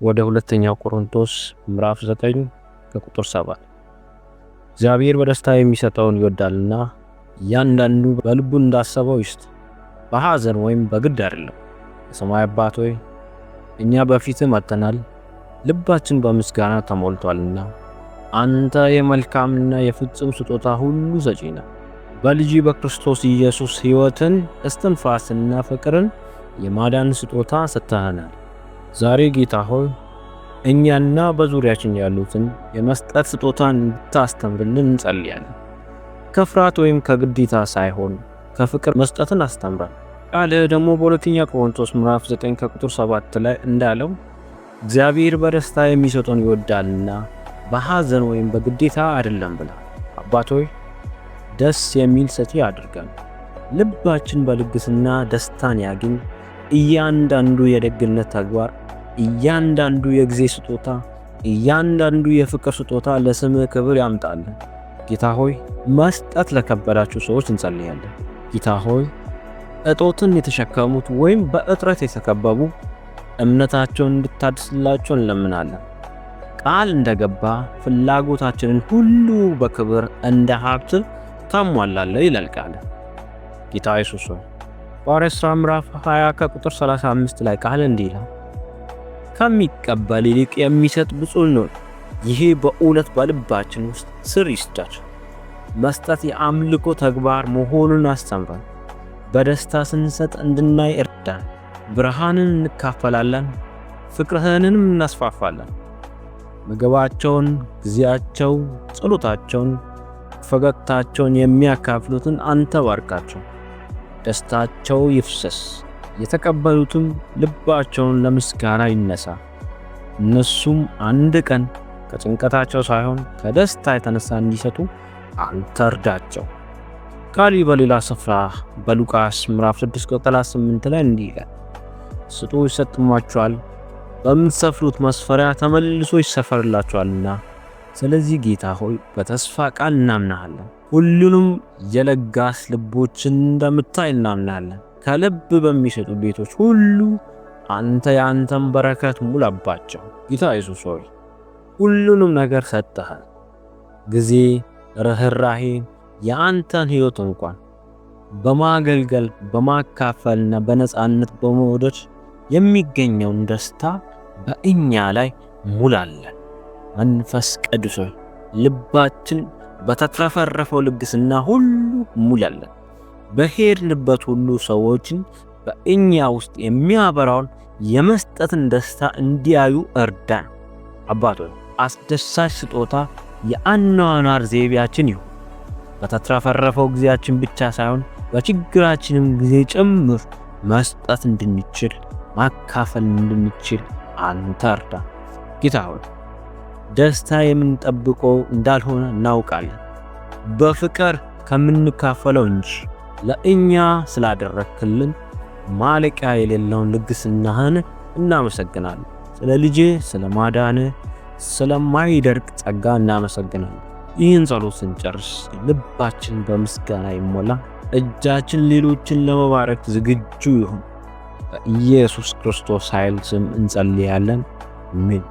ወደ ሁለተኛው ቆሮንቶስ ምዕራፍ 9 ከቁጥር 7 እግዚአብሔር በደስታ የሚሰጠውን ይወዳልና እያንዳንዱ በልቡ እንዳሰበው ይስጥ፣ በሐዘን ወይም በግድ አይደለም። የሰማይ አባት ሆይ እኛ በፊትህ መጥተናል፣ ልባችን በምስጋና ተሞልቷልና አንተ የመልካምና የፍጹም ስጦታ ሁሉ ሰጪ ነህ። በልጅ በክርስቶስ ኢየሱስ ሕይወትን፣ እስትንፋስና ፍቅርን የማዳን ስጦታ ሰጥተናል። ዛሬ ጌታ ሆይ እኛና በዙሪያችን ያሉትን የመስጠት ስጦታን እንድታስተምርልን እንጸልያለን። ከፍርሃት ወይም ከግዴታ ሳይሆን ከፍቅር መስጠትን አስተምረን። ቃልህ ደግሞ በሁለተኛ ቆሮንቶስ ምዕራፍ 9 ከቁጥር 7 ላይ እንዳለው እግዚአብሔር በደስታ የሚሰጠውን ይወዳልና በሐዘን ወይም በግዴታ አይደለም ብላ። አባት ሆይ ደስ የሚል ሰጪ አድርገን፣ ልባችን በልግስና ደስታን ያግኝ። እያንዳንዱ የደግነት ተግባር፣ እያንዳንዱ የጊዜ ስጦታ፣ እያንዳንዱ የፍቅር ስጦታ ለስምህ ክብር ያምጣልን። ጌታ ሆይ መስጠት ለከበዳችሁ ሰዎች እንጸልያለን። ጌታ ሆይ እጦትን የተሸከሙት ወይም በእጥረት የተከበቡ እምነታቸውን እንድታድስላቸው እንለምናለን። ቃል እንደገባ ፍላጎታችንን ሁሉ በክብር እንደ ሀብት ታሟላለህ ይላል ቃል። ጌታ ኢየሱስ ሆይ በሐዋርያት ሥራ ምዕራፍ 20 ከቁጥር 35 ላይ ቃል እንዲህ ይላል፣ ከሚቀበል ይልቅ የሚሰጥ ብፁዕ ነው። ይሄ በእውነት በልባችን ውስጥ ስር ይስዳል። መስጠት የአምልኮ ተግባር መሆኑን አስተምረን። በደስታ ስንሰጥ እንድናይ እርዳን። ብርሃንን እንካፈላለን፣ ፍቅርህንም እናስፋፋለን። ምግባቸውን፣ ጊዜያቸው፣ ጸሎታቸውን፣ ፈገግታቸውን የሚያካፍሉትን አንተ ባርካቸው። ደስታቸው ይፍሰስ፣ የተቀበሉትም ልባቸውን ለምስጋና ይነሳ። እነሱም አንድ ቀን ከጭንቀታቸው ሳይሆን ከደስታ የተነሳ እንዲሰጡ አንተ እርዳቸው። ቃል በሌላ ስፍራ በሉቃስ ምዕራፍ 6 ቁጥር 8 ላይ እንዲህ ይላል፣ ስጡ ይሰጥሟችኋል፣ በምትሰፍሩት መስፈሪያ ተመልሶ ይሰፈርላችኋልና። ስለዚህ ጌታ ሆይ በተስፋ ቃል እናምናለን። ሁሉንም የለጋስ ልቦችን እንደምታይ እናምናለን። ከልብ በሚሰጡ ቤቶች ሁሉ አንተ የአንተን በረከት ሙላባቸው። ጌታ ኢየሱስ ሆይ ሁሉንም ነገር ሰጥተሃል። ጊዜ፣ ርህራሄ፣ የአንተን ሕይወት እንኳን በማገልገል በማካፈልና በነፃነት በመውደድ የሚገኘውን ደስታ በእኛ ላይ ሙላለን። መንፈስ ቅዱስ ሆይ ልባችን በተትረፈረፈው ልግስና ሁሉ ሙላለን። በሄድንበት ሁሉ ሰዎችን በእኛ ውስጥ የሚያበራውን የመስጠትን ደስታ እንዲያዩ እርዳን። አባት ሆይ አስደሳች ስጦታ የአኗኗር ዘይቤያችን ይሁን። በተትረፈረፈው ጊዜያችን ብቻ ሳይሆን በችግራችንም ጊዜ ጭምር መስጠት እንድንችል፣ ማካፈል እንድንችል አንተ እርዳን። ጌታ ሆይ ደስታ የምንጠብቀው እንዳልሆነ እናውቃለን፣ በፍቅር ከምንካፈለው እንጂ። ለእኛ ስላደረክልን ማለቂያ የሌለውን ልግስናህን እናመሰግናለን። ስለ ልጅህ ስለ ማዳንህ ስለማይደርቅ ጸጋ እናመሰግናለን። ይህን ጸሎት ስንጨርስ ልባችን በምስጋና ይሞላ፣ እጃችን ሌሎችን ለመባረክ ዝግጁ ይሁን። በኢየሱስ ክርስቶስ ኃይል ስም እንጸልያለን። አሜን።